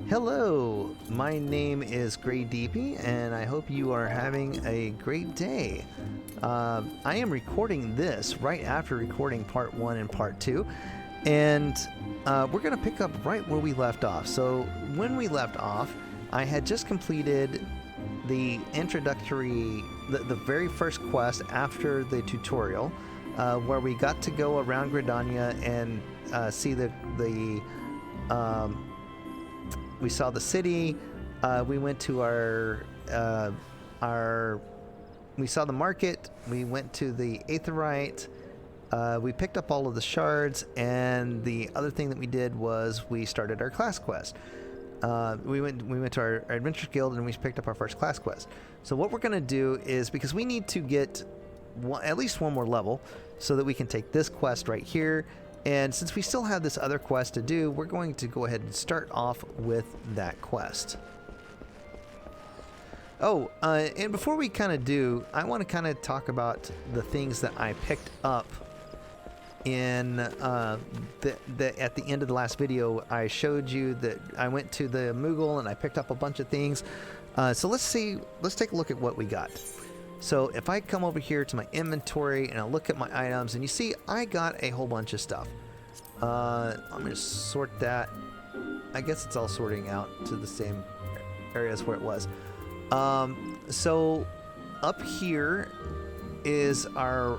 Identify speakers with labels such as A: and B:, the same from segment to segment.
A: Hello, my name is Gridania, and I hope you are having a great day. I am recording this right after recording part 1 and part 2, and we're going to pick up right where we left off. So when we left off, I had just completed the introductory, the very first quest after the tutorial, where we got to go around Gridania and see we saw the city. We went to we saw the market. We went to the Aetheryte. We picked up all of the shards, and the other thing that we did was we started our class quest. We went to our Adventure Guild, and we picked up our first class quest. So what we're going to do is, because we need to get at least one more level so that we can take this quest right here. And since we still have this other quest to do, we're going to go ahead and start off with that quest. Oh, and before we kind of do, I want to kind of talk about the things that I picked up in at the end of the last video. I showed you that I went to the Moogle and I picked up a bunch of things. So let's take a look at what we got. So if I come over here to my inventory and I look at my items, and you see I got a whole bunch of stuff. I'm going to sort that. I guess it's all sorting out to the same areas where it was. So up here is our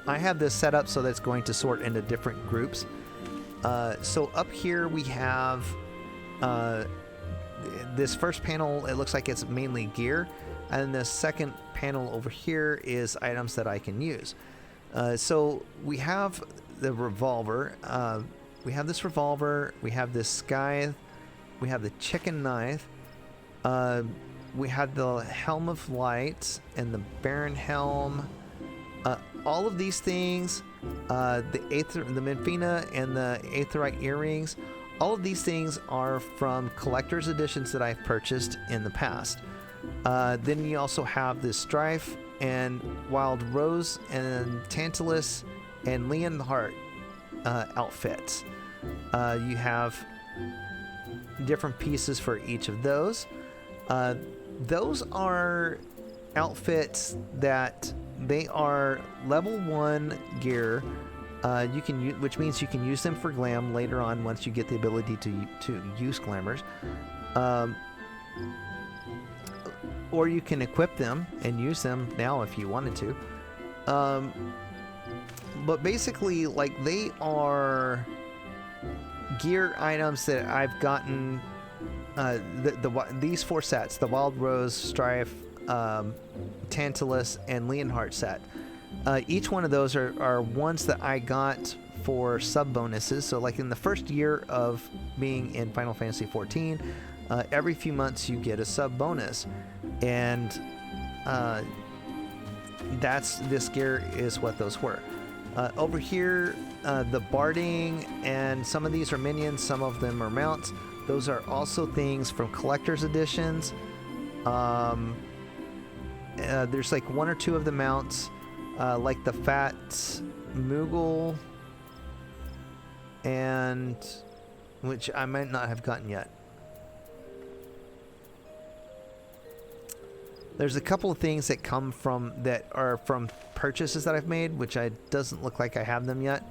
A: I have this set up so that it's going to sort into different groups. So up here we have this first panel. It looks like it's mainly gear, and the second panel over here is items that I can use. So we have the revolver. We have this revolver. We have this scythe. We have the chicken knife. We have the helm of light and the Baron helm. All of these things, the Menfina and the Aetheryte earrings, all of these things are from collector's editions that I've purchased in the past. Then you also have this Strife and Wild Rose and Tantalus and Leonheart outfits. You have different pieces for each of those. Those are outfits that they are level 1 gear. You can use, which means you can use them for glam later on once you get the ability to use glamours, or you can equip them and use them now if you wanted to. But basically, like, they are gear items that I've gotten. These 4 sets: the Wild Rose, Strife, Tantalus, and Leonheart set. Each one of those are ones that I got for sub bonuses. So like in the first year of being in Final Fantasy XIV, every few months you get a sub bonus, and this gear is what those were. Over here, the barding, and some of these are minions, some of them are mounts. Those are also things from collector's editions. There's like 1 or 2 of the mounts, like the Fat Moogle, and which I might not have gotten yet. There's a couple of things that are from purchases that I've made, which doesn't look like I have them yet.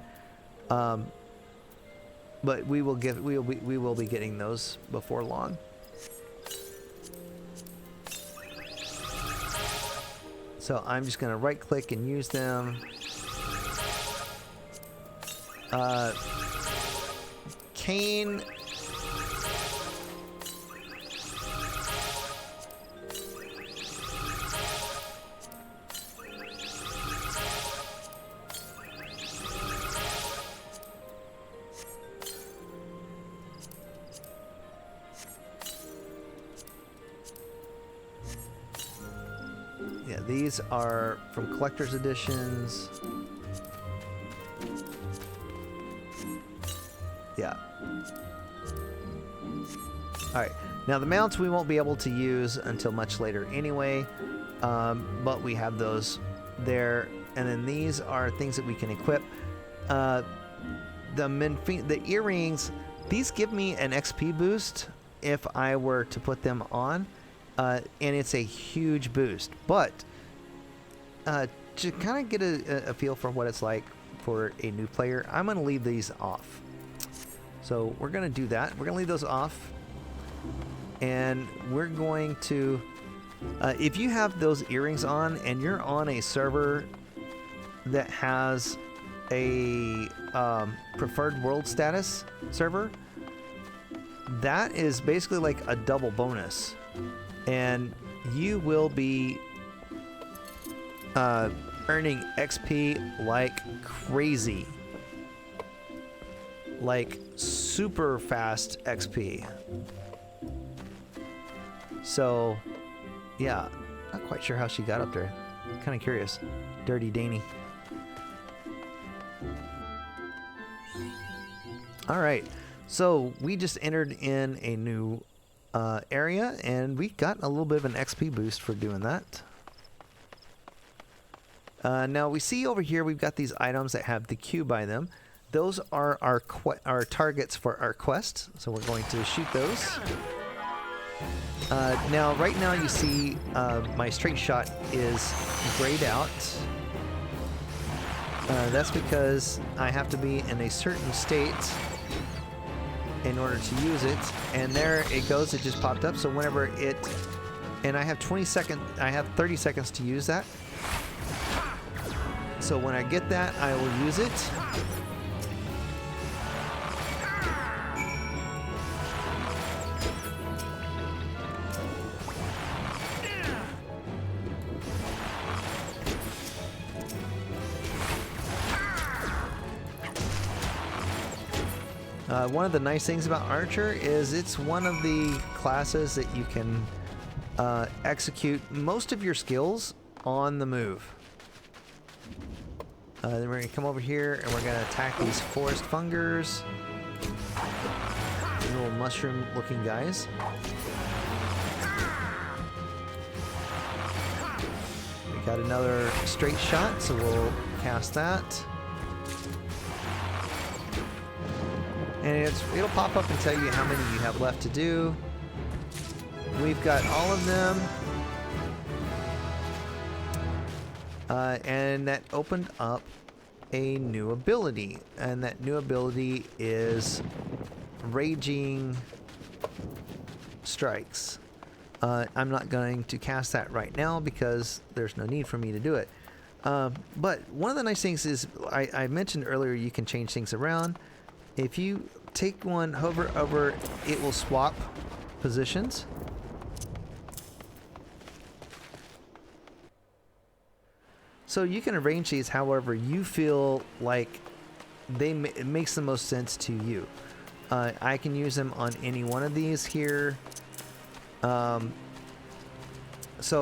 A: But we will be getting those before long. So I'm just going to right click and use them. Cane. Yeah, these are from collector's editions. Yeah. Alright, now the mounts we won't be able to use until much later anyway, but we have those there. And then these are things that we can equip. the earrings, these give me an XP boost if I were to put them on, and it's a huge boost. But to kind of get a feel for what it's like for a new player, I'm going to leave these off. So we're going to do that. We're going to leave those off, and we're going to, if you have those earrings on and you're on a server that has a preferred world status server, that is basically like a double bonus, and you will be earning XP like crazy, like super fast XP. So yeah, not quite sure how she got up there. Kind of curious. Dirty Danny. All right, so we just entered in a new area, and we got a little bit of an XP boost for doing that. Now we see over here we've got these items that have the Q by them. Those are our targets for our quest, so we're going to shoot those. Now, right now you see my straight shot is grayed out. That's because I have to be in a certain state in order to use it, and there it goes. It just popped up. So whenever it, and I have 30 seconds to use that. So when I get that, I will use it. One of the nice things about Archer is it's one of the classes that you can execute most of your skills on the move. Then we're going to come over here and we're going to attack these forest fungers. These little mushroom looking guys. We got another straight shot, so we'll cast that. And it'll pop up and tell you how many you have left to do. We've got all of them. And that opened up a new ability. And that new ability is Raging Strikes. I'm not going to cast that right now because there's no need for me to do it. But one of the nice things is, I mentioned earlier, you can change things around. If you take one, hover over, it will swap positions. So you can arrange these however you feel like it makes the most sense to you. I can use them on any one of these here. So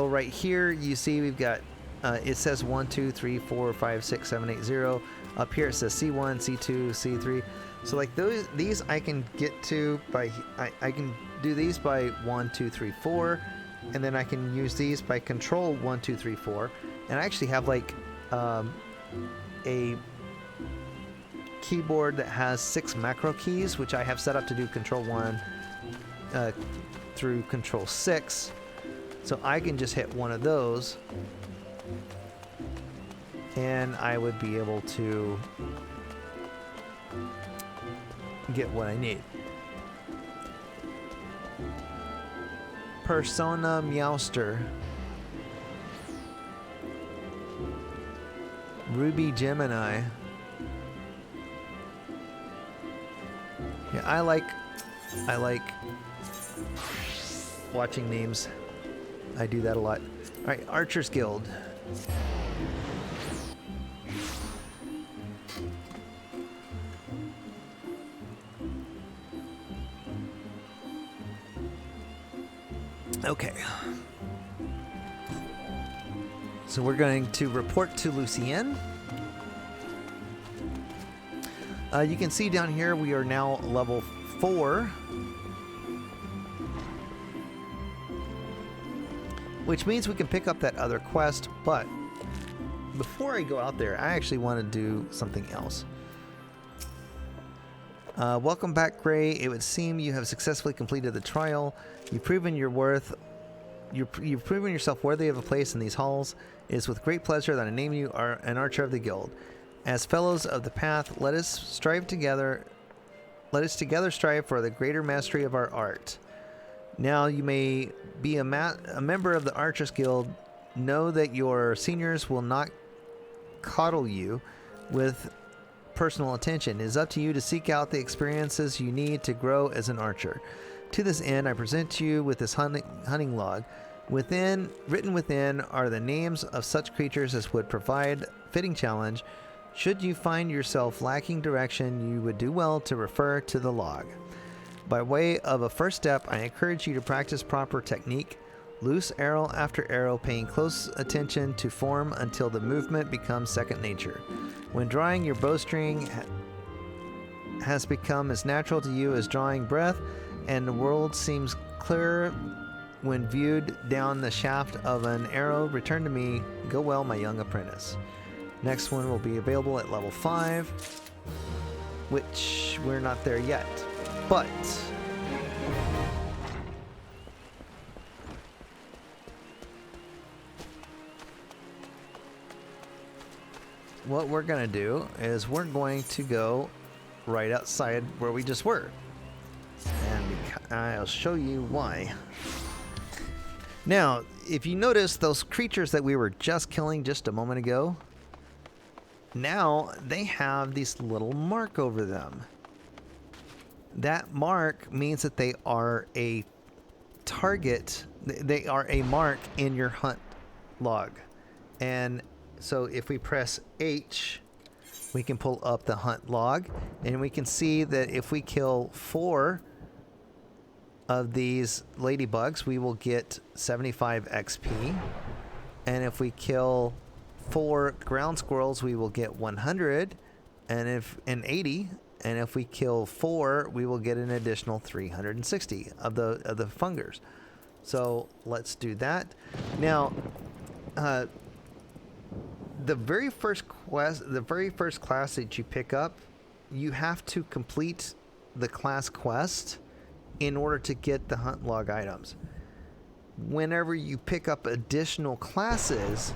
A: right here you see we've got it says 1, 2, 3, 4, 5, 6, 7, 8, 0. Up here it says C1, C2, C3. So like these I can get to by I can do these by 1, 2, 3, 4, and then I can use these by control 1, 2, 3, 4. And I actually have like a keyboard that has 6 macro keys, which I have set up to do control 1 through control 6. So I can just hit one of those and I would be able to get what I need. Persona Meowster. Ruby Gemini. Yeah, I like watching names. I do that a lot. All right, Archer's Guild. Okay. So we're going to report to Lucienne. You can see down here we are now level 4. Which means we can pick up that other quest, but before I go out there, I actually want to do something else. Welcome back, Gray. It would seem you have successfully completed the trial. You've proven your worth. You've proven yourself worthy of a place in these halls. It is with great pleasure that I name you an archer of the guild. As fellows of the path, let us strive together. Let us together strive for the greater mastery of our art. Now you may be a member of the Archers Guild. Know that your seniors will not coddle you with personal attention. It is up to you to seek out the experiences you need to grow as an archer. To this end, I present to you with this hunting log. Written within are the names of such creatures as would provide fitting challenge. Should you find yourself lacking direction, you would do well to refer to the log. By way of a first step, I encourage you to practice proper technique. Loose arrow after arrow, paying close attention to form until the movement becomes second nature. When drawing, your bowstring has become as natural to you as drawing breath, and the world seems clearer when viewed down the shaft of an arrow. Return to me. Go well, my young apprentice. Next one will be available at level 5, which we're not there yet. But what we're going to do is we're going to go right outside where we just were. And I'll show you why. Now, if you notice those creatures that we were just killing just a moment ago, now they have this little mark over them. That mark means that they are a target. They are a mark in your hunt log. And so if we press H, we can pull up the hunt log, and we can see that if we kill 4 of these ladybugs, we will get 75 XP. And if we kill 4 ground squirrels, we will get 100 and 80. And if we kill 4, we will get an additional 360 of the fungers. So let's do that. Now, the very first class that you pick up, you have to complete the class quest in order to get the hunt log items. Whenever you pick up additional classes,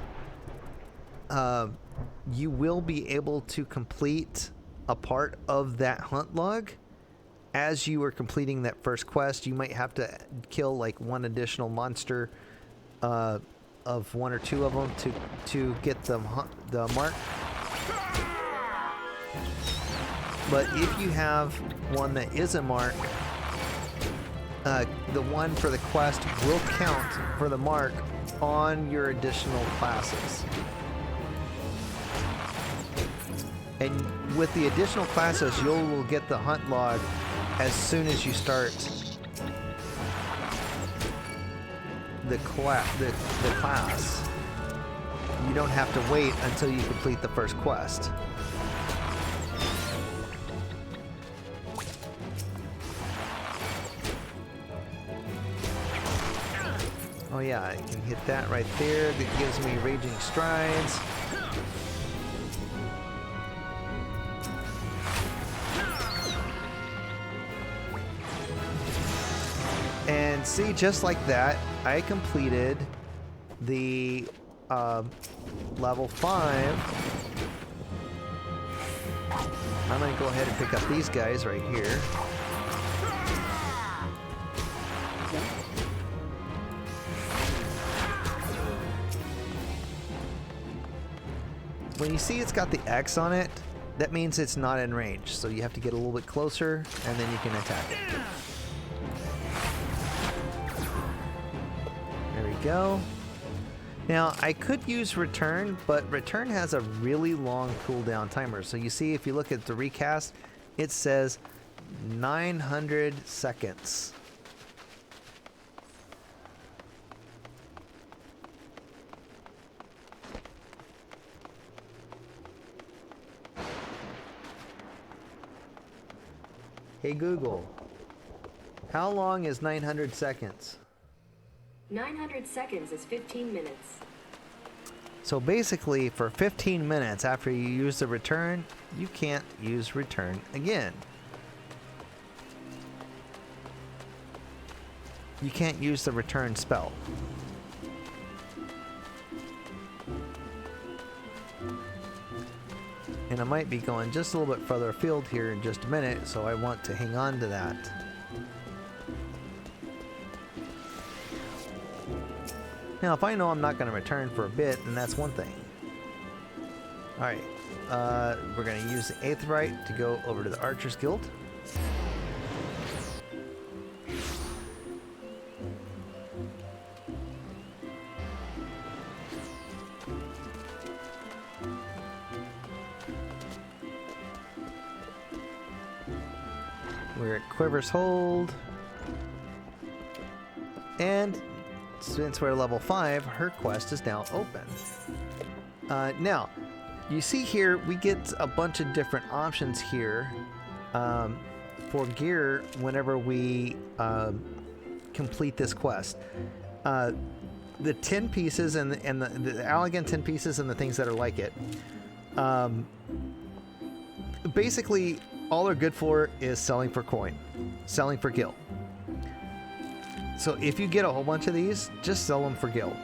A: you will be able to complete a part of that hunt log. As you are completing that first quest, you might have to kill like one additional monster of 1 or 2 of them to get the mark. But if you have one that is a mark, the one for the quest will count for the mark on your additional classes. And with the additional classes, you will get the hunt log as soon as you start the class. You don't have to wait until you complete the first quest. Oh yeah, I can hit that right there. That gives me raging strides. And see, just like that, I completed the level 5. I'm going to go ahead and pick up these guys right here. When you see it's got the X on it, that means it's not in range. So you have to get a little bit closer, and then you can attack it. There we go. Now, I could use return, but return has a really long cooldown timer. So you see, if you look at the recast, it says 900 seconds. Hey Google, how long is 900 seconds?
B: 900 seconds is 15 minutes.
A: So basically, for 15 minutes after you use the return, you can't use return again. you can't use the return spell. And I might be going just a little bit further afield here in just a minute, so I want to hang on to that. Now, if I know I'm not going to return for a bit, then that's one thing. Alright, we're going to use the Aetheryte to go over to the Archers Guild. We're at Quiver's Hold. And since we're level 5, her quest is now open. Now, you see here, we get a bunch of different options here for gear whenever we complete this quest. The 10 pieces and the Allegan 10 pieces and the things that are like it. Basically, all they're good for is selling for coin, selling for gil. So if you get a whole bunch of these, just sell them for gil.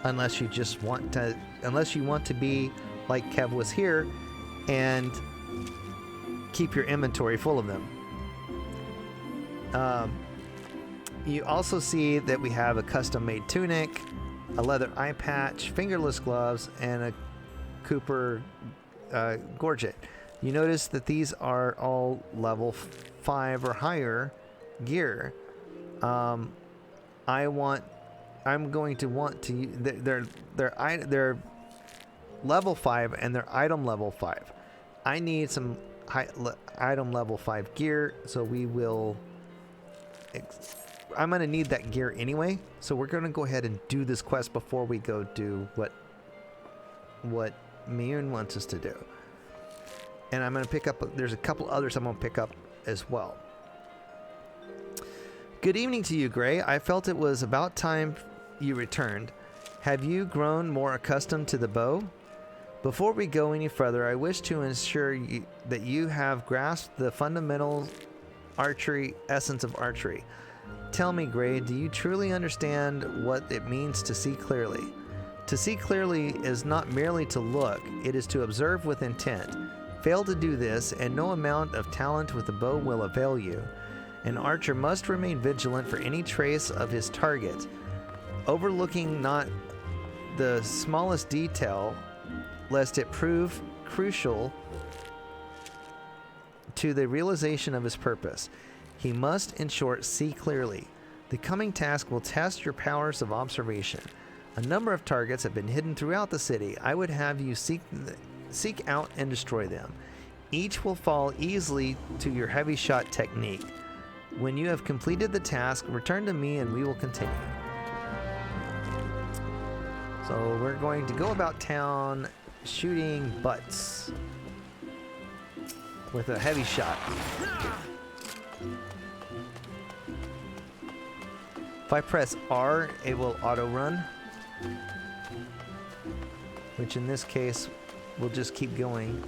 A: Unless you just want to, unless you want to be like Kev was here and keep your inventory full of them. You also see that we have a custom-made tunic, a leather eye patch, fingerless gloves, and a Cooper gorget. You notice that these are all level 5 or higher gear. I'm going to want to. They're level 5 and they're item level 5. I need some item level 5 gear, so we will. I'm gonna need that gear anyway, so we're gonna go ahead and do this quest before we go do what Miyun wants us to do. And I'm gonna pick up. There's a couple others I'm gonna pick up as well. Good evening to you, Gray. I felt it was about time you returned. Have you grown more accustomed to the bow? Before we go any further, I wish to ensure that you have grasped the fundamental essence of archery. Tell me, Gray, do you truly understand what it means to see clearly? To see clearly is not merely to look, it is to observe with intent. Fail to do this, and no amount of talent with the bow will avail you. An archer must remain vigilant for any trace of his target, overlooking not the smallest detail, lest it prove crucial to the realization of his purpose. He must, in short, see clearly. The coming task will test your powers of observation. A number of targets have been hidden throughout the city. I would have you seek out and destroy them. Each will fall easily to your heavy shot technique. When you have completed the task, return to me and we will continue. So we're going to go about town shooting butts with a heavy shot. If I press R, it will auto run, which in this case will just keep going.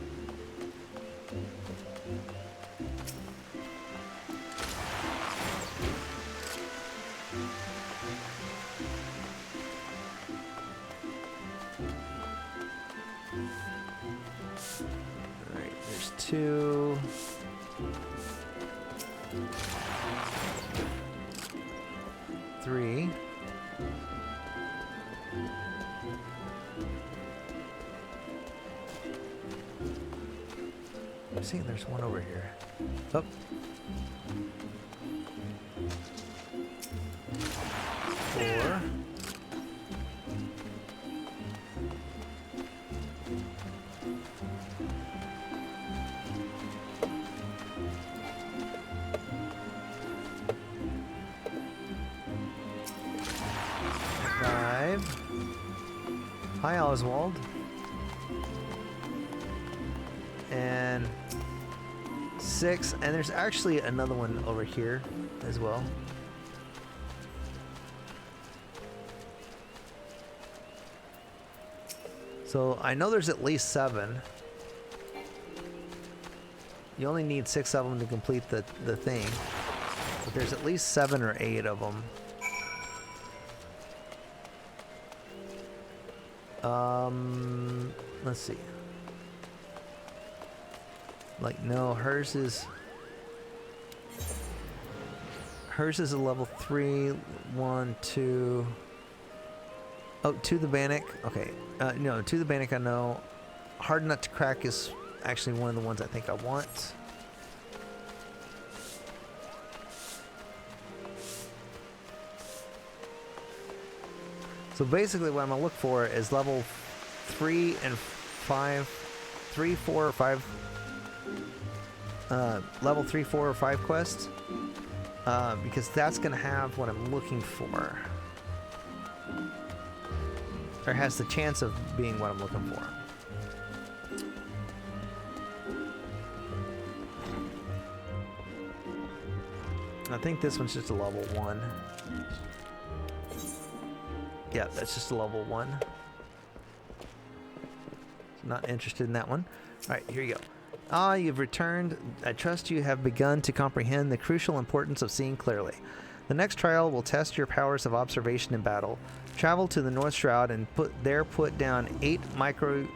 A: Alright, there's 2. 3. I'm seeing there's one over here. Oh. 4. 5. Hi, Oswald. And 6. And there's actually another one over here as well. So I know there's at least 7. You only need 6 of them to complete the thing. But there's at least 7 or 8 of them. Let's see. Like, no, hers is a level 3, 1, 2. Oh, to the Bannock. Okay. No, to the Bannock I know. Hard Nut to Crack is actually one of the ones I think I want. So basically what I'm going to look for is level 3 and 5, 3, 4, or 5, level 3, 4, or 5 quests, because that's going to have what I'm looking for. Or has the chance of being what I'm looking for. I think this one's just a level 1. Yeah, that's just a level 1. Not interested in that one. Alright, here you go. Ah, you've returned. I trust you have begun to comprehend the crucial importance of seeing clearly. The next trial will test your powers of observation in battle. Travel to the North Shroud and put down 8 micro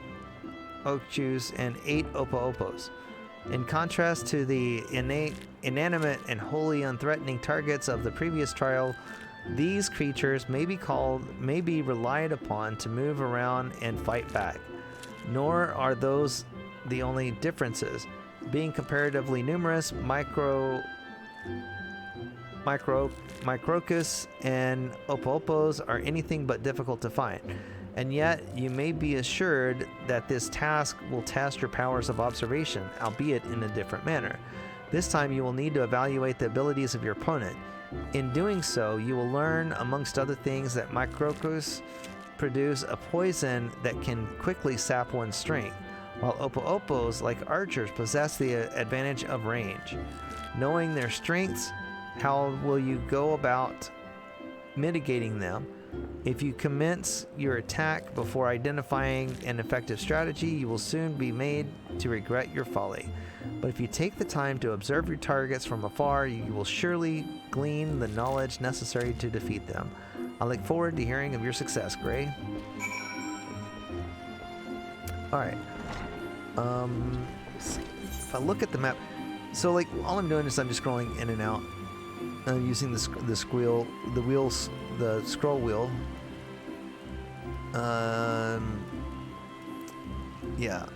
A: Okchus and 8 Opo-Opos. In contrast to the inanimate and wholly unthreatening targets of the previous trial, these creatures may be relied upon to move around and fight back. Nor are those the only differences. Being comparatively numerous, Microcus and Opo-Opos are anything but difficult to find. And yet, you may be assured that this task will test your powers of observation, albeit in a different manner. This time you will need to evaluate the abilities of your opponent. In doing so, you will learn, amongst other things, that Microcus produce a poison that can quickly sap one's strength, while Opo-Opos, like archers, possess the advantage of range. Knowing their strengths, how will you go about mitigating them? If you commence your attack before identifying an effective strategy, you will soon be made to regret your folly. But if you take the time to observe your targets from afar, you will surely glean the knowledge necessary to defeat them. I look forward to hearing of your success, Gray. Alright. If I look at the map, so like all I'm doing is I'm just scrolling in and out, using the scroll wheel. Yeah.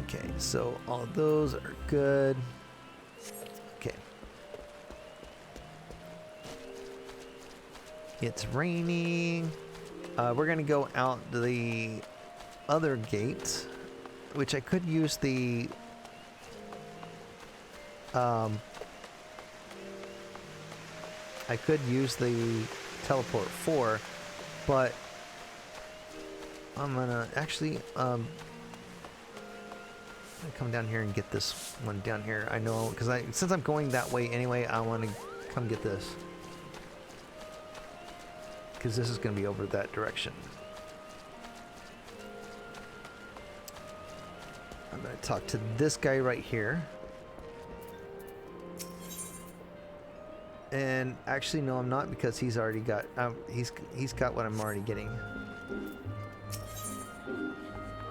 A: Okay, so all of those are good. Okay. It's raining. We're gonna go out the other gate, which I could use the teleport for, but I'm gonna actually I'm gonna come down here and get this one down here. I know, because since I'm going that way anyway, I want to come get this, because this is going to be over that direction. I'm going to talk to this guy right here. And actually, no, I'm not, because he's already got he's got what I'm already getting.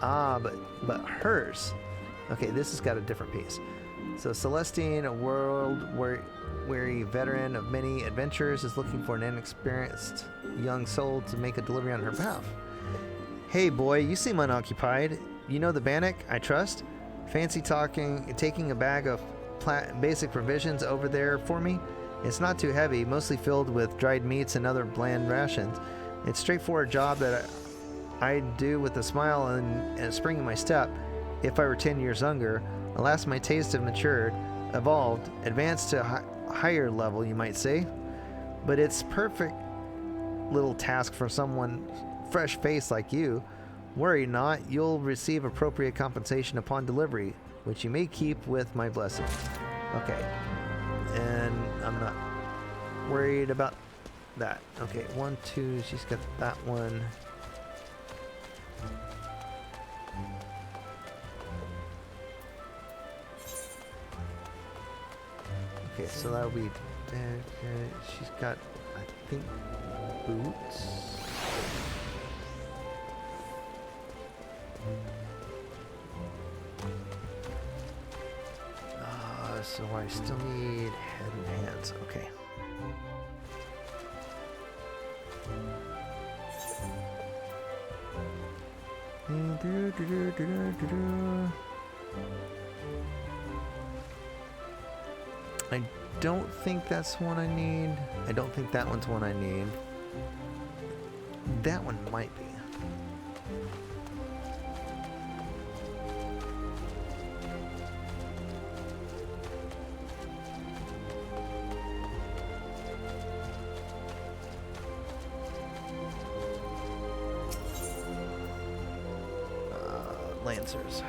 A: Ah, but hers. Okay, this has got a different piece. So Celestine, a world-weary veteran of many adventures, is looking for an inexperienced young soul to make a delivery on her behalf. Hey boy, you seem unoccupied. You know the Bannock, I trust? Fancy taking a bag of basic provisions over there for me? It's not too heavy, mostly filled with dried meats and other bland rations. It's a straightforward job that I'd do with a smile and a spring in my step if I were 10 years younger. Alas, my tastes have matured, evolved, advanced to a higher level, you might say. But it's perfect little task for someone fresh-faced like you. Worry not, you'll receive appropriate compensation upon delivery, which you may keep with my blessing. Okay. And I'm not worried about that. Okay, 1, 2, she's got that one. Okay, so that'll be. She's got, I think, boots. So I still need head and hands. Okay. I don't think that's one I need. I don't think that one's one I need. That one might be. Lancers.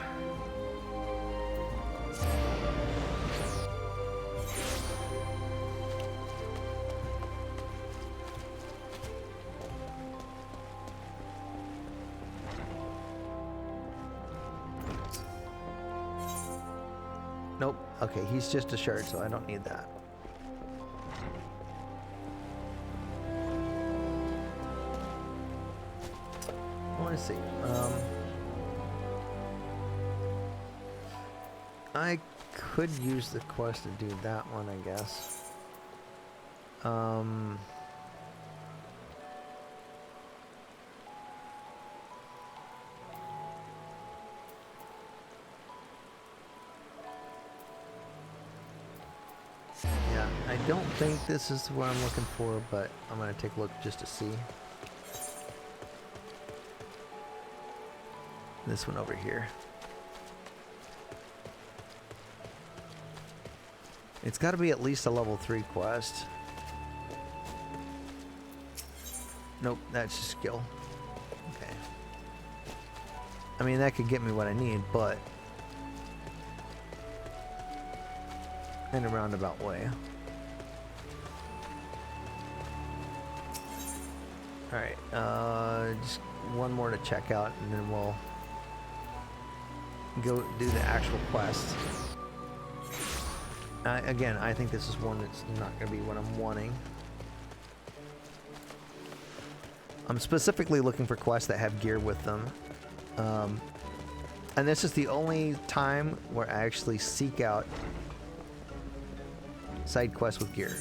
A: Nope. Okay, he's just a shirt, so I don't need that. I want to see. I could use the quest to do that one, I guess. Yeah, I don't think this is what I'm looking for, but I'm gonna take a look just to see. This one over here. It's got to be at least a level 3 quest. Nope, that's just skill. Okay. I mean, that could get me what I need, but in a roundabout way. Alright, just one more to check out, and then we'll go do the actual quest. Again, I think this is one that's not going to be what I'm wanting. I'm specifically looking for quests that have gear with them. And this is the only time where I actually seek out side quests with gear.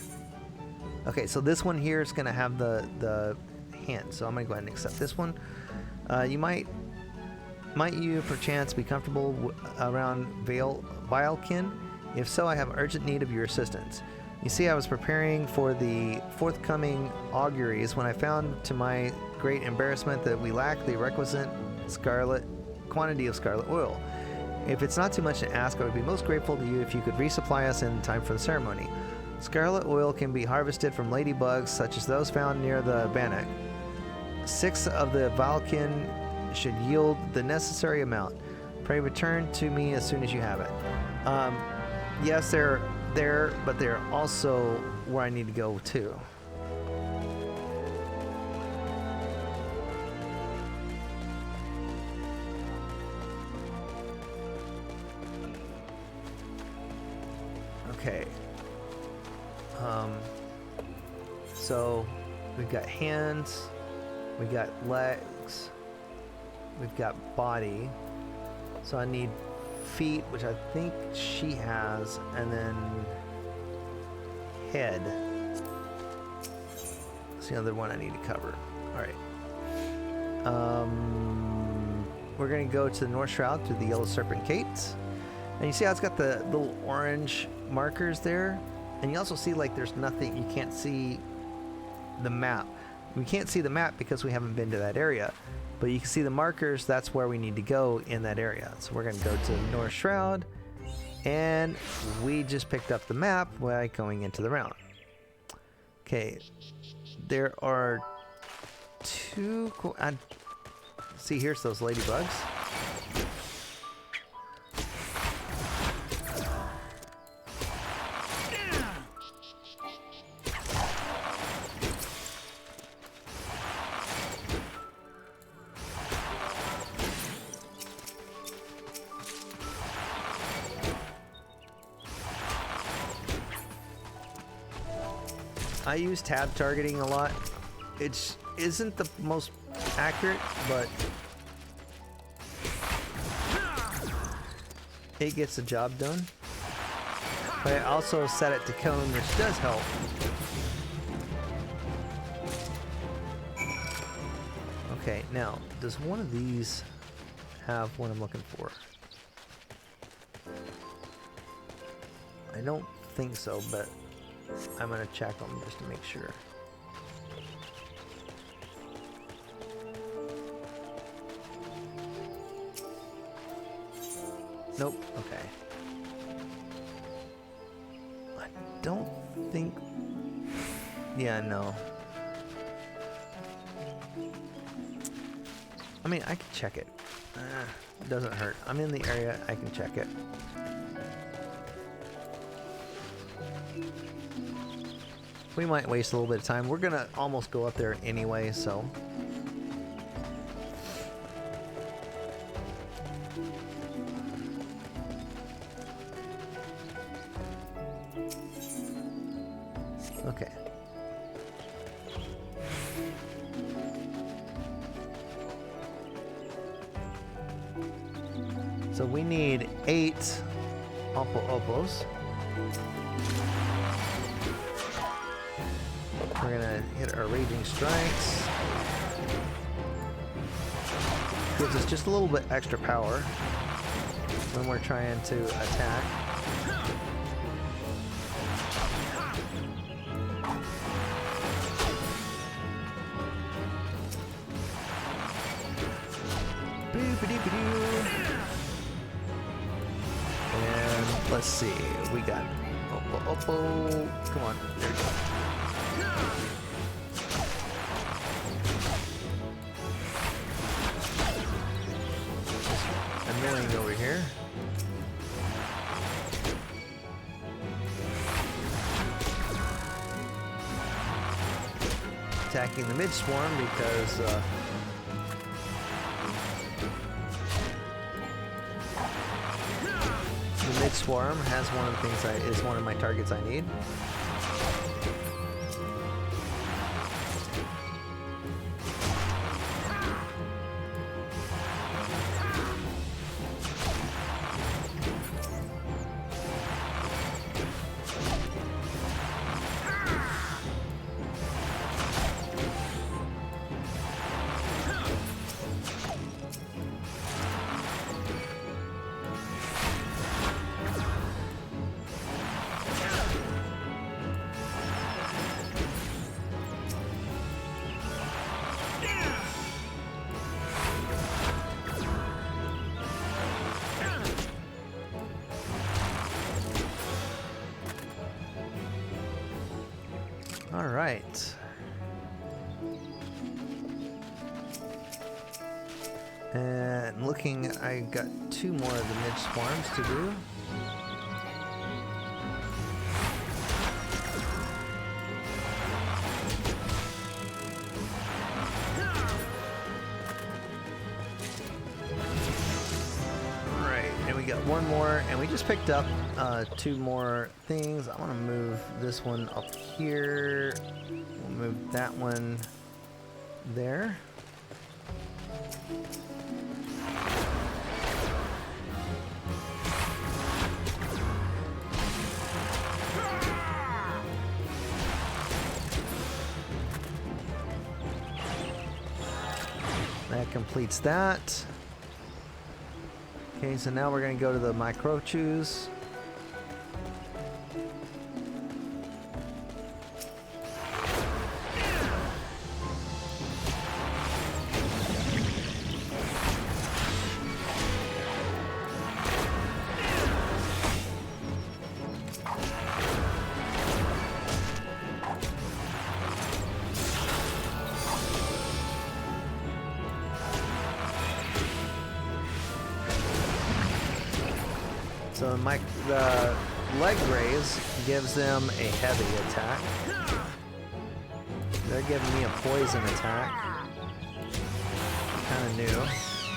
A: Okay, so this one here is going to have the hand, so I'm going to go ahead and accept this one. You might you perchance be comfortable around Vilekin? If so, I have urgent need of your assistance. You see, I was preparing for the forthcoming auguries when I found, to my great embarrassment, that we lack the requisite quantity of scarlet oil. If it's not too much to ask, I would be most grateful to you if you could resupply us in time for the ceremony. Scarlet oil can be harvested from ladybugs, such as those found near the Bannock. 6 of the Vilekin should yield the necessary amount. Pray return to me as soon as you have it. Yes, they're there, but they're also where I need to go too. Okay. So we've got hands, we've got legs, we've got body. So I need feet, which I think she has, and then head. That's the other one I need to cover. All right. We're gonna go to the North Shroud through the Yellow Serpent Gates, and you see how it's got the little orange markers there, and you also see like there's nothing. You can't see the map. We can't see the map because we haven't been to that area. But you can see the markers, that's where we need to go in that area. So we're going to go to North Shroud, and we just picked up the map by going into the round. Okay, there are 2... see, here's those ladybugs. I use tab targeting a lot. It isn't the most accurate, but it gets the job done. But I also set it to cone, which does help. Okay, now, does one of these have what I'm looking for? I don't think so, but I'm gonna check them just to make sure. Nope, okay. I don't think... Yeah, no. I mean, I can check it. It doesn't hurt. I'm in the area, I can check it. We might waste a little bit of time. We're gonna almost go up there anyway, so... Okay. So we need 8 Opos. We're gonna hit our Raging Strikes. Gives us just a little bit extra power when we're trying to attack. And let's see, we got Oppo. Come on, there we go. Annoying over here. Attacking the mid swarm because the mid swarm has one of the things is one of my targets I need. All right. And looking, I got 2 more of the mid swarms to do. Right, and we got 1 more, and we just picked up 2 more things. I want to move this one up here. We'll move that one there. That completes that. Okay, so now we're going to go to the microchews. So the leg raise gives them a heavy attack. They're giving me a poison attack. Kind of knew it was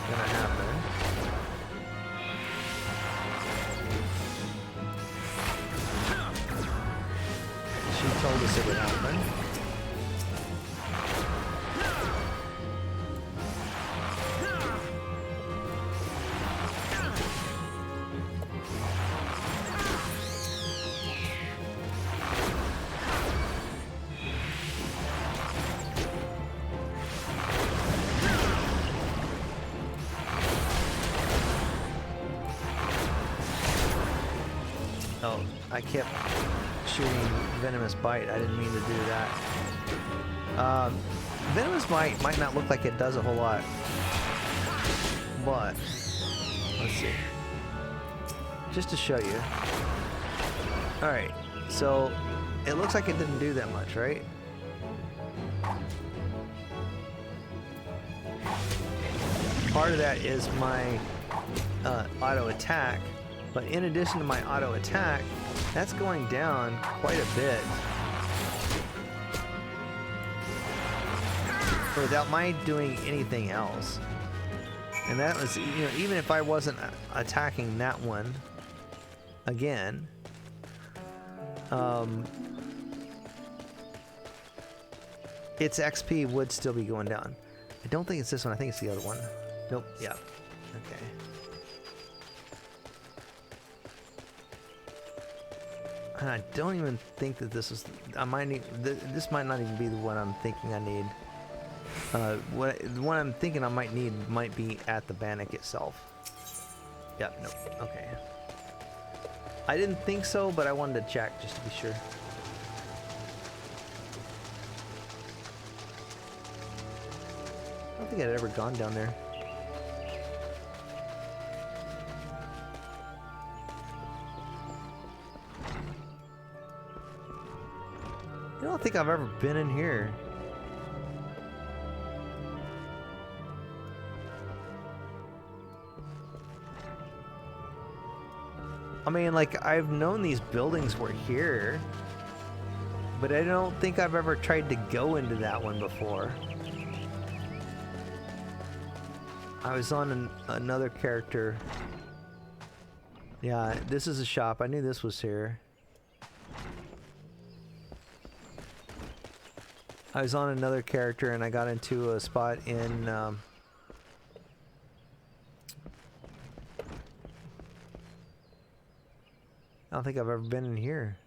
A: gonna happen. she told us it would happen. Oh, I kept shooting Venomous Bite. I didn't mean to do that. Venomous Bite might not look like it does a whole lot, but let's see. Just to show you. Alright, so it looks like it didn't do that much, right? Part of that is my auto attack. But in addition to my auto attack, that's going down quite a bit. Without my doing anything else. And that was, you know, even if I wasn't attacking that one again, its XP would still be going down. I don't think it's this one, I think it's the other one. Nope, yeah. Okay. And I don't even think that this is. I might need. This might not even be the one I'm thinking I need. The one I'm thinking I might need might be at the Bannock itself. Yeah. No. Okay. I didn't think so, but I wanted to check just to be sure. I don't think I'd ever gone down there. I don't think I've ever been in here. I mean, like, I've known these buildings were here, but I don't think I've ever tried to go into that one before. I was on another character. Yeah, this is a shop. I knew this was here. I was on another character and I got into a spot in I don't think I've ever been in here.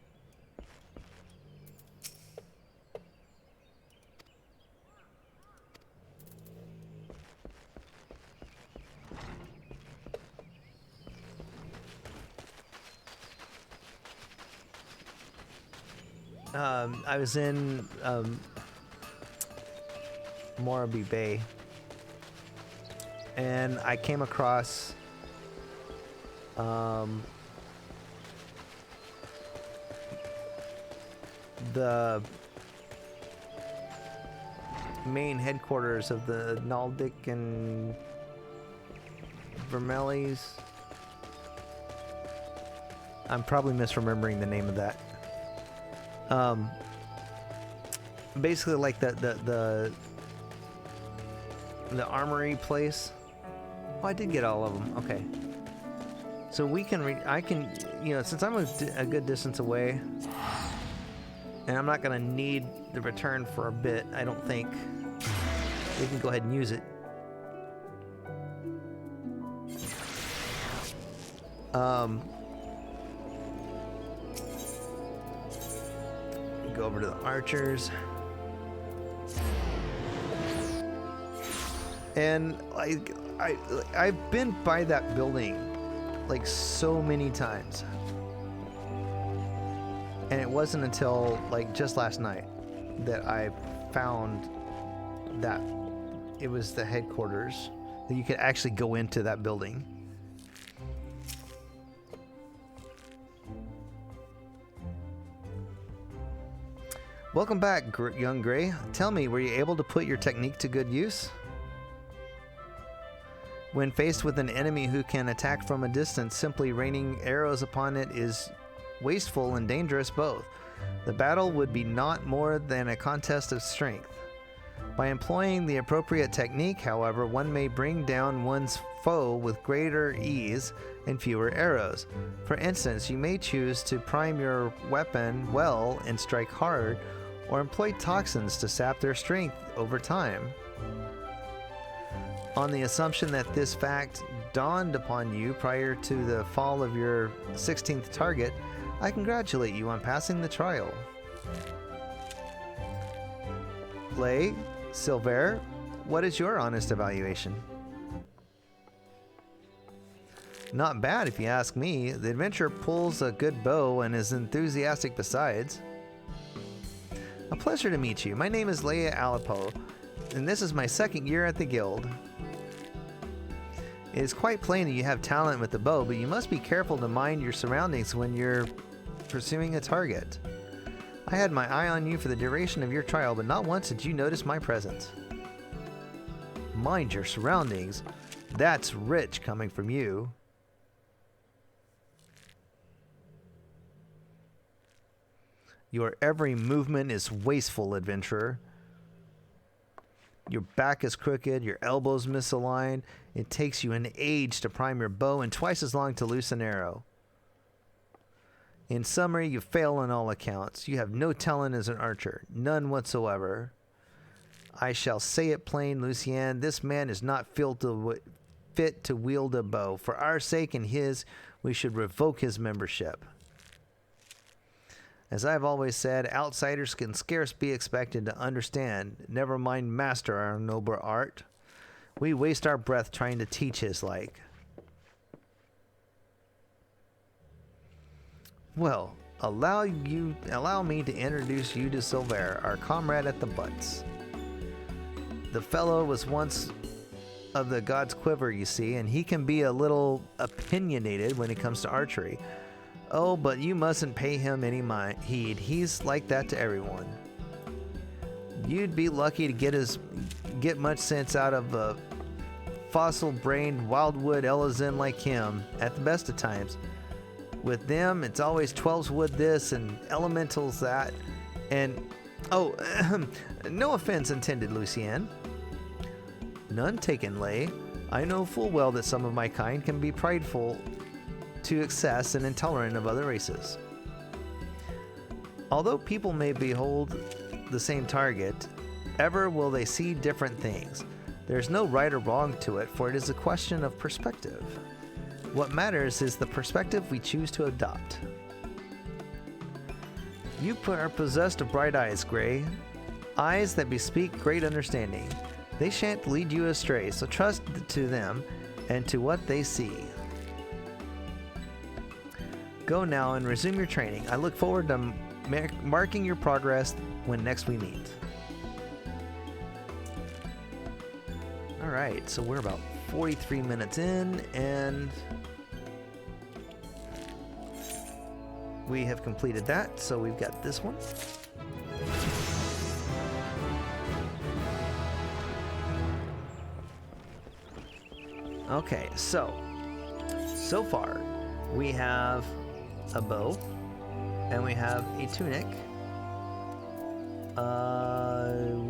A: I was in Morabee Bay, and I came across the main headquarters of the Naldic and Vermelis. I'm probably misremembering the name of that. Basically like the armory place. Oh, I did get all of them. Okay. So we can I can, you know, since I'm a good distance away, and I'm not gonna need the return for a bit, I don't think. We can go ahead and use it. Go over to the archers. And I've been by that building like so many times. And it wasn't until like just last night that I found that it was the headquarters, that you could actually go into that building. Welcome back, young Gray. Tell me, were you able to put your technique to good use? When faced with an enemy who can attack from a distance, simply raining arrows upon it is wasteful and dangerous both. The battle would be not more than a contest of strength. By employing the appropriate technique, however, one may bring down one's foe with greater ease and fewer arrows. For instance, you may choose to prime your weapon well and strike hard, or employ toxins to sap their strength over time. On the assumption that this fact dawned upon you prior to the fall of your 16th target, I congratulate you on passing the trial. Lay, Silver, what is your honest evaluation? Not bad if you ask me. The adventurer pulls a good bow and is enthusiastic besides. A pleasure to meet you. My name is Leia Alipo, and this is my 2nd year at the guild. It is quite plain that you have talent with the bow, but you must be careful to mind your surroundings when you're pursuing a target. I had my eye on you for the duration of your trial, but not once did you notice my presence. Mind your surroundings? That's rich coming from you. Your every movement is wasteful, adventurer. Your back is crooked, your elbows misaligned. It takes you an age to prime your bow and twice as long to loose an arrow. In summary, you fail on all accounts. You have no talent as an archer, none whatsoever. I shall say it plain, Lucien, this man is not fit to wield a bow. For our sake and his, we should revoke his membership. As I've always said, outsiders can scarce be expected to understand, never mind master our noble art. We waste our breath trying to teach his like. Well, allow me to introduce you to Silver, our comrade at the butts. The fellow was once of the god's quiver, you see, and he can be a little opinionated when it comes to archery. Oh, but you mustn't pay him any heed. He's like that to everyone. You'd be lucky to get much sense out of a fossil-brained wildwood Elizin like him at the best of times. With them, it's always 12's wood this and elementals that. And, oh, no offense intended, Lucien. None taken, Lay. I know full well that some of my kind can be prideful to excess and intolerant of other races. Although people may behold the same target, ever will they see different things. There's no right or wrong to it, for it is a question of perspective. What matters is the perspective we choose to adopt. You are possessed of bright eyes, Gray. Eyes that bespeak great understanding. They shan't lead you astray, so trust to them and to what they see. Go now and resume your training. I look forward to marking your progress when next we meet. Alright, so we're about 43 minutes in, and we have completed that, so we've got this one. Okay, so far we have a bow, and we have a tunic.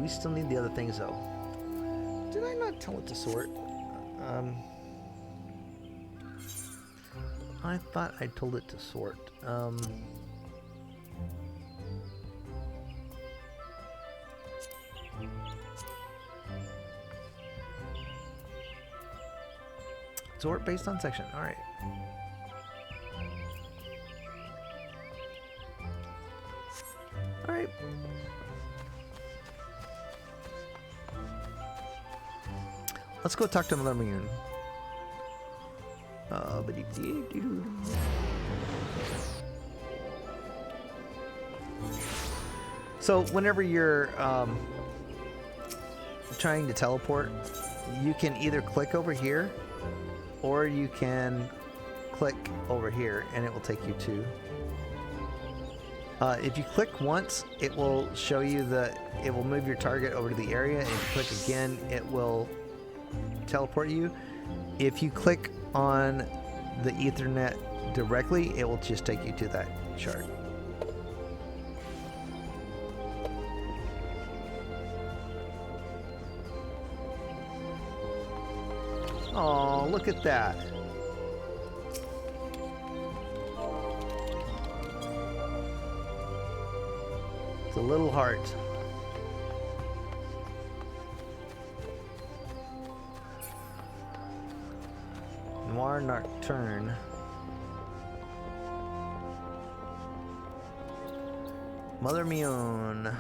A: We still need the other things though. Did I not tell it to sort? I thought I told it to sort. Sort based on section. All right. All right. Let's go talk to Lemon. So whenever you're trying to teleport, you can either click over here or you can click over here and it will take you to if you click once, it will show you it will move your target over to the area, and if you click again, it will teleport you. If you click on the Ethernet directly, it will just take you to that chart. Oh, look at that. It's a little heart. Noir Nocturne. Mother Mion.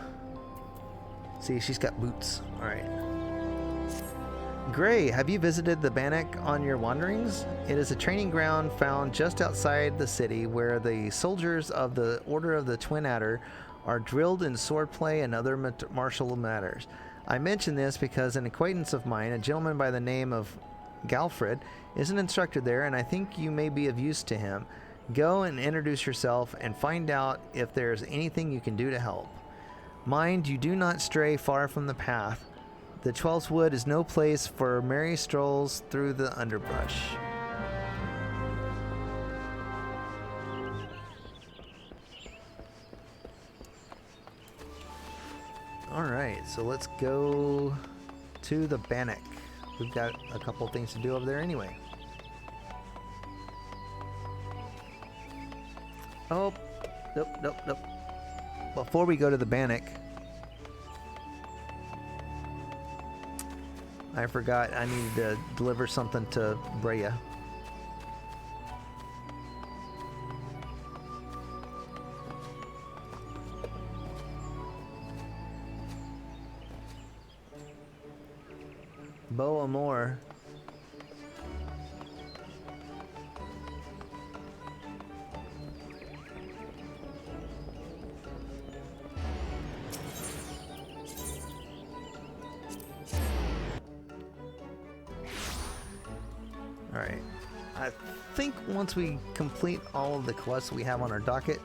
A: See, she's got boots. Alright. Gray, have you visited the Bannock on your wanderings? It is a training ground found just outside the city where the soldiers of the Order of the Twin Adder are drilled in swordplay and other martial matters. I mention this because an acquaintance of mine, a gentleman by the name of Galfred, is an instructor there, and I think you may be of use to him. Go and introduce yourself and find out if there's anything you can do to help. Mind you do not stray far from the path. The 12th Wood is no place for merry strolls through the underbrush. Alright, so let's go to the Bannock. We've got a couple things to do over there anyway. Oh, nope. Before we go to the Bannock, I forgot I needed to deliver something to Brea. Beau Amor. Alright. I think once we complete all of the quests we have on our docket,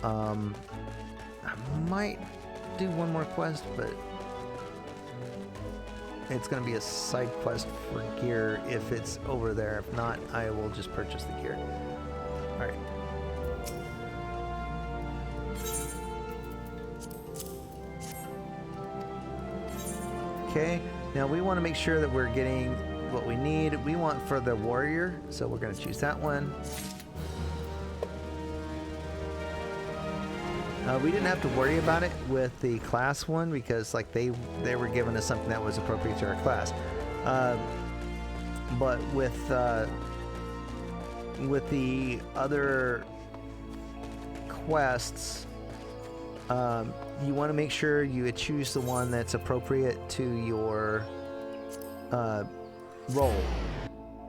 A: I might do one more quest, but it's going to be a side quest for gear if it's over there. If not, I will just purchase the gear. Alright. Okay, now we want to make sure that we're getting what we need. We want for the warrior, so we're going to choose that one. We didn't have to worry about it with the class one because like they were giving us something that was appropriate to our class. But with the other quests, you want to make sure you choose the one that's appropriate to your role.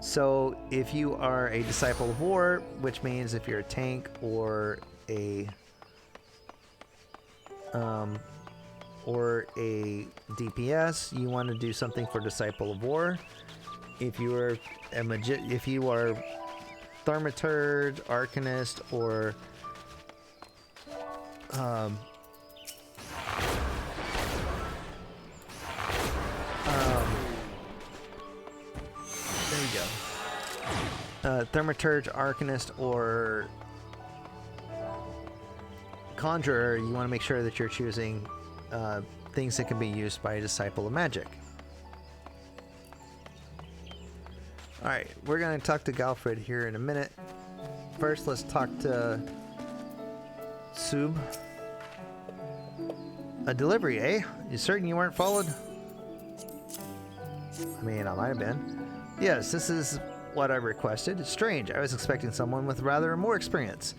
A: So if you are a Disciple of War, which means if you're a tank or a DPS, you want to do something for Disciple of War. If you are if you are Thaumaturge, Arcanist, or there you go. Thaumaturge, Arcanist, or Conjurer, you want to make sure that you're choosing things that can be used by a Disciple of Magic. Alright, we're going to talk to Galfred here in a minute. First, let's talk to Sub. A delivery, eh? You certain you weren't followed? I mean, I might have been. Yes, this is what I requested. It's strange. I was expecting someone with rather more experience.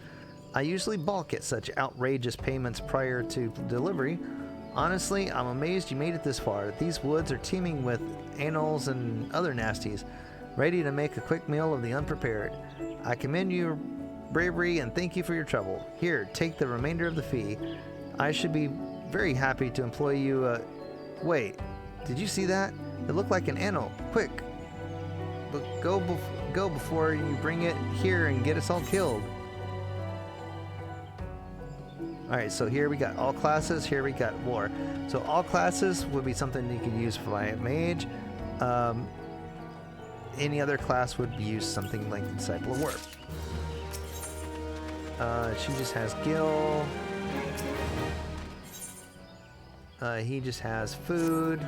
A: I usually balk at such outrageous payments prior to delivery. Honestly, I'm amazed you made it this far. These woods are teeming with animals and other nasties, ready to make a quick meal of the unprepared. I commend your bravery and thank you for your trouble. Here, take the remainder of the fee. I should be very happy to employ you. Wait, did you see that? It looked like an animal. Quick, go before you bring it here and get us all killed. Alright, so here we got all classes, here we got war. So all classes would be something you could use for a mage. Any other class would use something like Disciple of War. She just has Gil. He just has food.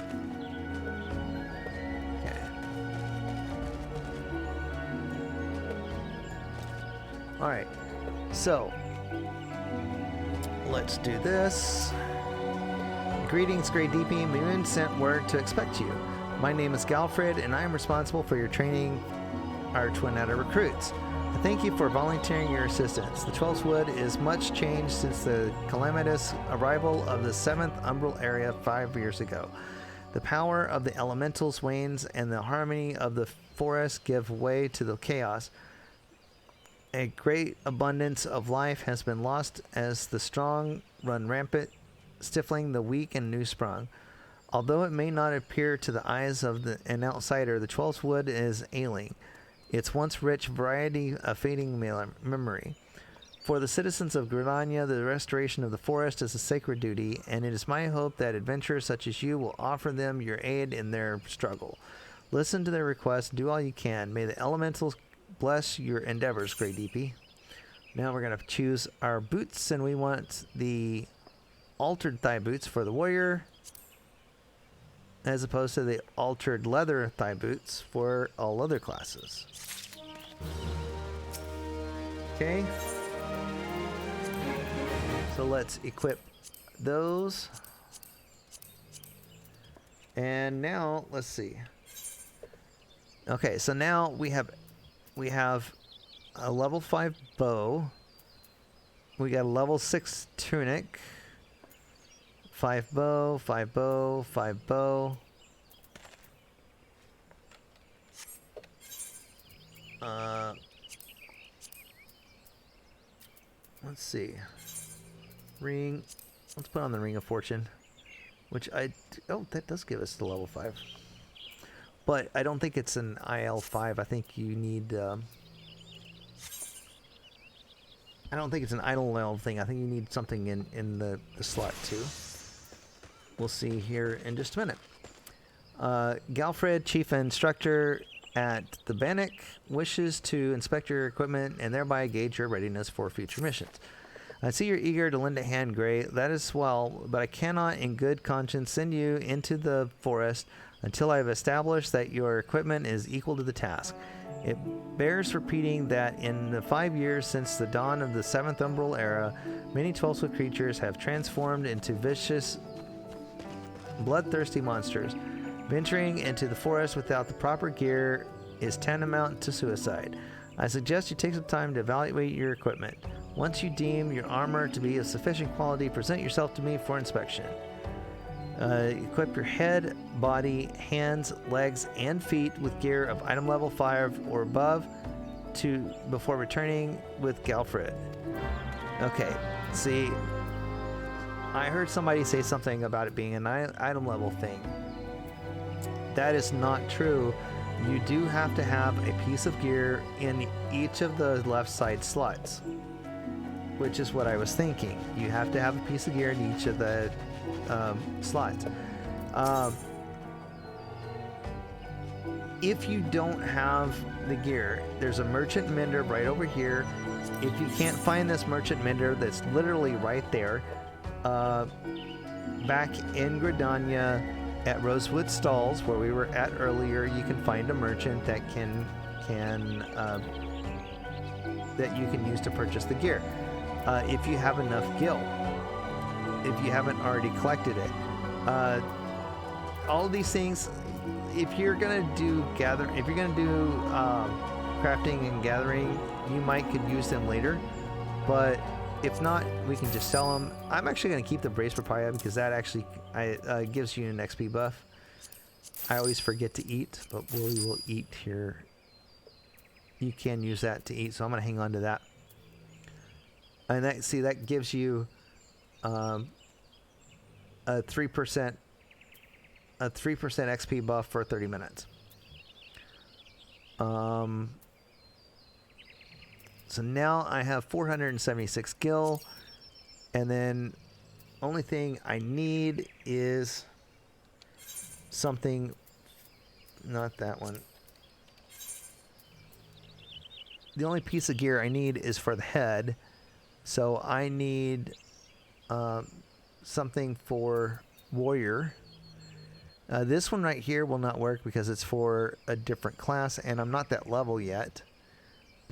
A: Okay. Alright, so let's do this. Greetings, Grey DP. Moon sent word to expect you. My name is Galfred, and I am responsible for your training our Twinetta recruits. Thank you for volunteering your assistance. The 12th Wood is much changed since the calamitous arrival of the 7th Umbral area 5 years ago. The power of the elementals wanes, and the harmony of the forest give way to the chaos. A great abundance of life has been lost as the strong run rampant, stifling the weak and new sprung. Although it may not appear to the eyes of an outsider, the 12th Wood is ailing, its once rich variety a fading memory. For the citizens of Gridania, the restoration of the forest is a sacred duty, and it is my hope that adventurers such as you will offer them your aid in their struggle. Listen to their requests, do all you can. May the elementals bless your endeavors, Grey DP. Now we're going to choose our boots, and we want the altered thigh boots for the warrior, as opposed to the altered leather thigh boots for all other classes. Okay. So let's equip those. And now, let's see. Okay, so now we have a level 5 bow. We got a level 6 tunic. 5 bow, 5 bow, 5 bow. Let's see. Ring. Let's put on the Ring of Fortune, which oh, that does give us the level 5. But I don't think it's an IL5. I think you need I don't think it's an idle level thing. I think you need something in the slot too. We'll see here in just a minute. Galfred, Chief Instructor at the Bannock, wishes to inspect your equipment and thereby gauge your readiness for future missions. I see you're eager to lend a hand, Gray. That is swell, but I cannot in good conscience send you into the forest until I have established that your equipment is equal to the task. It bears repeating that in the 5 years since the dawn of the 7th Umbral era, many 12th creatures have transformed into vicious, bloodthirsty monsters. Venturing into the forest without the proper gear is tantamount to suicide. I suggest you take some time to evaluate your equipment. Once you deem your armor to be of sufficient quality, present yourself to me for inspection. Equip your head, body, hands, legs, and feet with gear of item level 5 or above before returning with Galfred. Okay, see, I heard somebody say something about it being an item level thing. That is not true. You do have to have a piece of gear in each of the left side slots, which is what I was thinking. You have to have a piece of gear in each of the slots. If you don't have the gear, there's a merchant mender right over here. If you can't find this merchant mender, that's literally right there. Back in Gridania at Rosewood Stalls, where we were at earlier, you can find a merchant that that you can use to purchase the gear. If you have enough gil, if you haven't already collected it. All of these things, if you're gonna do crafting and gathering, you could use them later, but if not, we can just sell them. I'm actually gonna keep the Brace Papaya because that actually gives you an XP buff. I always forget to eat, but we will eat here. You can use that to eat, so I'm gonna hang on to that. And that gives you a 3% XP buff for 30 minutes. So now I have 476 gil, and then only thing I need is something, not that one. The only piece of gear I need is for the head, so I need something for warrior. This one right here will not work because it's for a different class, and I'm not that level yet.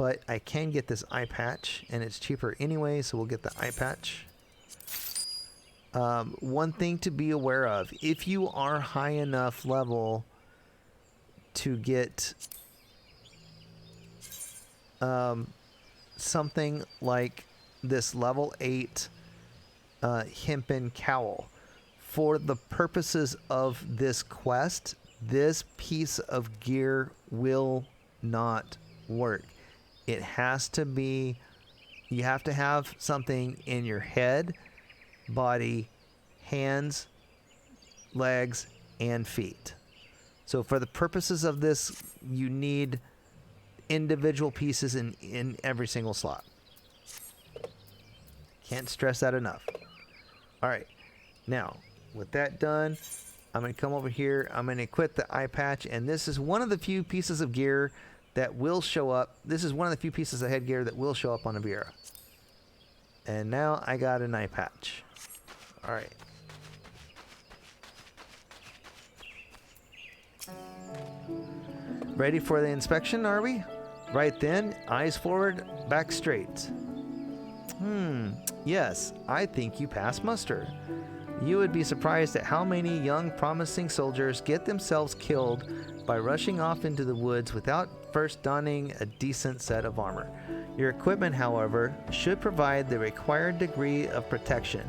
A: but I can get this eye patch, and it's cheaper anyway, so we'll get the eye patch. One thing to be aware of, if you are high enough level to get something like this level 8 hempen cowl, for the purposes of this quest, this piece of gear will not work. It has to be, you have to have something in your head, body, hands, legs, and feet. So for the purposes of this, you need individual pieces in every single slot. Can't stress that enough. All right, now with that done, I'm going to come over here. I'm going to equip the eye patch, and this is one of the few pieces of gear that will show up. This is one of the few pieces of headgear that will show up on a Vera. And now I got an eye patch. All right. Ready for the inspection, are we? Right then, eyes forward, back straight. Yes, I think you passed muster. You would be surprised at how many young, promising soldiers get themselves killed by rushing off into the woods without first donning a decent set of armor. Your equipment, however, should provide the required degree of protection.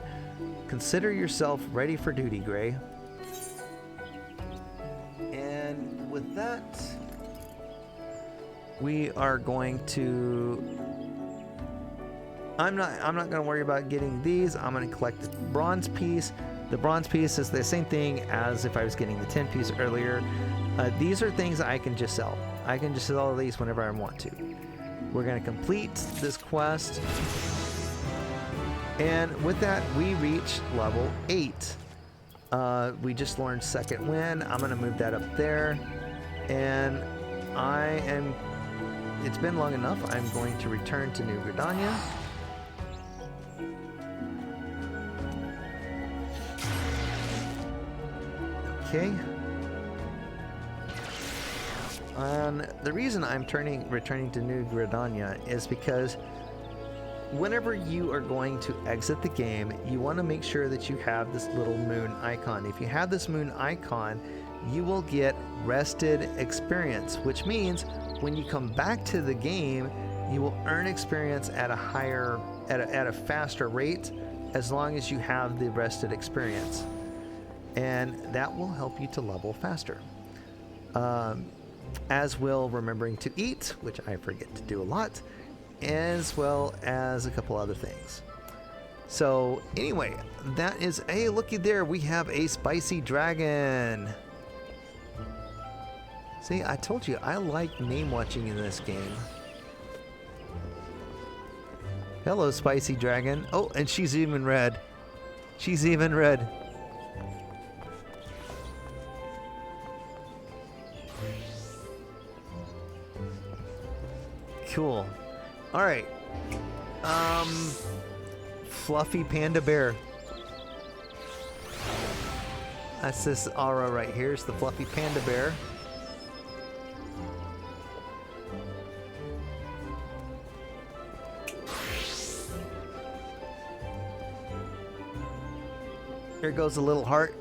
A: Consider yourself ready for duty, Gray. And with that, we are going to... I'm not going to worry about getting these. I'm going to collect the bronze piece. The bronze piece is the same thing as if I was getting the 10 piece earlier. These are things I can just sell. I can just sell these whenever I want to. We're going to complete this quest. And with that, we reach level 8. We just learned second wind. I'm going to move that up there. And it's been long enough. I'm going to return to New Gridania. Okay. And the reason I'm returning to New Gridania is because whenever you are going to exit the game, you want to make sure that you have this little moon icon. If you have this moon icon, you will get rested experience, which means when you come back to the game, you will earn experience at a faster rate as long as you have the rested experience. And that will help you to level faster. As will remembering to eat, which I forget to do a lot, as well as a couple other things. So anyway, that is, hey, looky there, we have a spicy dragon. See, I told you, I like name watching in this game. Hello, spicy dragon. Oh, and she's even red. She's even red. Cool. All right. Fluffy panda bear. That's this aura right here. It's the fluffy panda bear. Here goes a little heart.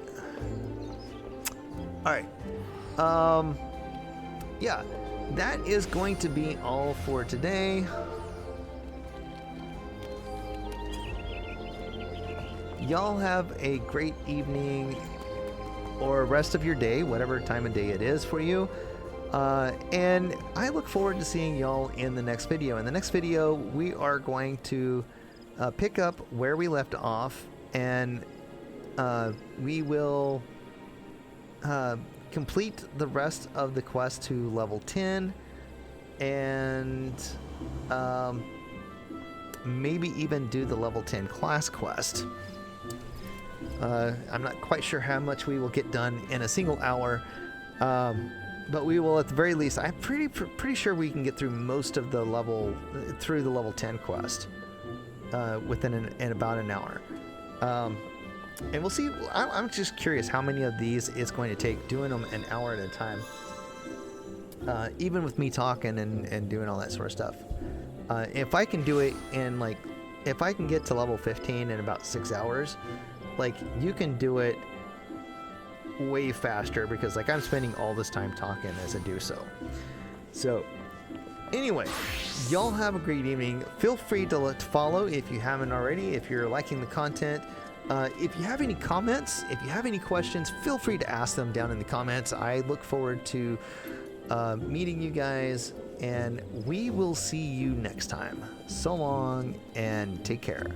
A: All right. Yeah. That is going to be all for today. Y'all have a great evening or rest of your day, whatever time of day it is for you. And I look forward to seeing y'all in the next video. In the next video, we are going to pick up where we left off, and we will complete the rest of the quest to level 10, and maybe even do the level 10 class quest. I'm not quite sure how much we will get done in a single hour, but we will at the very least. I'm pretty sure we can get through most of the level 10 quest within about an hour. And we'll see. I'm just curious how many of these it's going to take doing them an hour at a time. Even with me talking and doing all that sort of stuff. If I can do it in like, if I can get to level 15 in about 6 hours, like you can do it way faster because like I'm spending all this time talking as I do so. So anyway, y'all have a great evening. Feel free to follow if you haven't already, if you're liking the content. If you have any comments, if you have any questions, feel free to ask them down in the comments. I look forward to meeting you guys, and we will see you next time. So long, and take care.